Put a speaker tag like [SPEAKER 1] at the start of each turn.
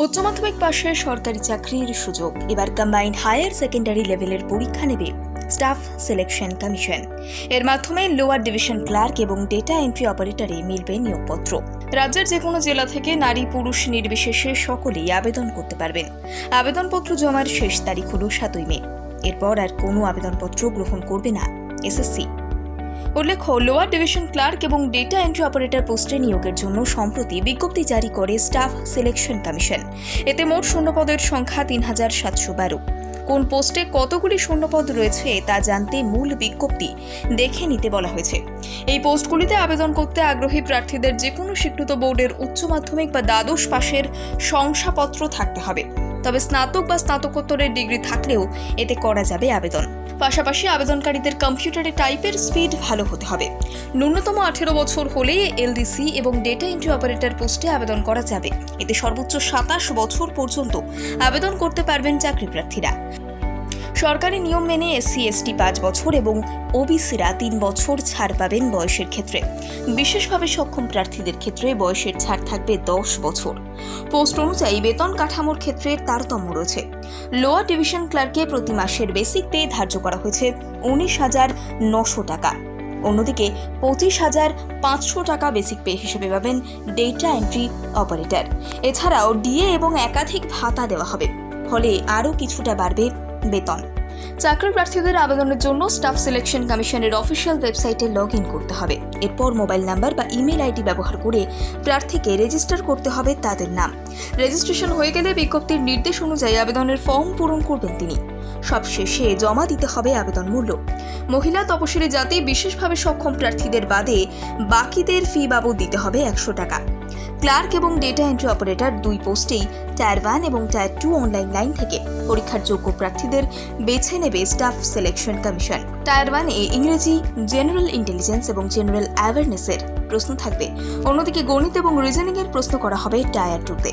[SPEAKER 1] উচ্চ মাধ্যমিক পাশের সরকারি চাকরির সুযোগ। এবার কম্বাইন্ড হায়ার সেকেন্ডারি লেভেলের পরীক্ষা নেবে স্টাফ সিলেকশন কমিশন। এর মাধ্যমে লোয়ার ডিভিশন ক্লার্ক এবং ডেটা এন্ট্রি অপারেটরে মিলবে নিয়োগপত্র। রাজ্যের যে কোনো জেলা থেকে নারী পুরুষ নির্বিশেষে সকলেই আবেদন করতে পারবেন। আবেদনপত্র জমার শেষ তারিখ হল 7 মে। এরপর আর কোনো আবেদনপত্র গ্রহণ করবে না এসএসসি। উল্লেখ্য, লোয়ার ডিভিশন ক্লার্ক এবং ডেটা এন্ট্রি অপারেটর পোস্টে নিয়োগের জন্য সম্প্রতি বিজ্ঞপ্তি জারি করে স্টাফ সিলেকশন কমিশন। এতে মোট শূন্যপদের সংখ্যা 3712। কোন পোস্টে কতগুলি শূন্যপদ রয়েছে তা জানতে মূল বিজ্ঞপ্তি দেখে নিতে বলা হয়েছে। এই পোস্টগুলিতে আবেদন করতে আগ্রহী প্রার্থীদের যে কোনো স্বীকৃত বোর্ডের উচ্চ মাধ্যমিক বা দ্বাদশ পাশের শংসাপত্র থাকতে হবে। তবে স্নাতক বা স্নাতকোত্তরের ডিগ্রি থাকলেও এতে করা যাবে আবেদন। পাশাপাশি আবেদনকারীদের কম্পিউটারে টাইপের স্পিড ভালো হতে হবে। ন্যূনতম 18 বছর হলে এলডিসি এবং ডেটা এন্ট্রি অপারেটর পোস্টে আবেদন করা যাবে। এতে সর্বোচ্চ 27 বছর পর্যন্ত আবেদন করতে পারবেন চাকরি প্রার্থীরা। সরকারি নিয়ম মেনে এসসি এসটি 5 বছর এবং ওবিসিরা 3 বছর ছাড় পাবেন বয়সের ক্ষেত্রে। বিশেষভাবে সক্ষম প্রার্থীদের ক্ষেত্রে বয়সের ছাড় থাকবে 10 বছর। পোস্ট অনুযায়ী বেতন কাঠামোর ক্ষেত্রে তারতম্য রয়েছে। লোয়ার ডিভিশন ক্লার্কে প্রতি মাসের বেসিক পে ধার্য করা হয়েছে 19,900 টাকা। অন্যদিকে 25,500 টাকা বেসিক পে হিসেবে পাবেন ডেটা এন্ট্রি অপারেটর। এছাড়াও ডিএ এবং একাধিক ভাতা দেওয়া হবে, ফলে আরও কিছুটা বাড়বে বেতন। চাকরি প্রার্থীদের আবেদনের জন্য স্টাফ সিলেকশন কমিশনের অফিসিয়াল ওয়েবসাইটে লগ ইন করতে হবে। এরপর মোবাইল নাম্বার বা ইমেল আইডি ব্যবহার করে প্রার্থীকে রেজিস্টার করতে হবে তাদের নাম। রেজিস্ট্রেশন হয়ে গেলে বিজ্ঞপ্তির নির্দেশ অনুযায়ী আবেদনের ফর্ম পূরণ করবেন তিনি। সবশেষে জমা দিতে হবে আবেদন মূল্য। মহিলা তপশিলি জাতি বিশেষভাবে সক্ষম প্রার্থীদের বাদে বাকিদের ফি বাবদ দিতে হবে 100 টাকা। ক্লার্ক এবং ডেটা এন্ট্রি অপারেটর 2 পোস্টেই টায়ার 1 এবং টায়ার 2 অনলাইন লাইন থেকে পরীক্ষার যোগ্য প্রার্থীদের বেছে নেবে স্টাফ সিলেকশন কমিশন। টায়ার 1 এ ইংরেজি, জেনারেল ইন্টেলিজেন্স এবং জেনারেল অ্যাওয়ারনেসের প্রশ্ন থাকবে। অন্যদিকে গণিত এবং রিজনিং এর প্রশ্ন করা হবে টায়ার 2 তে।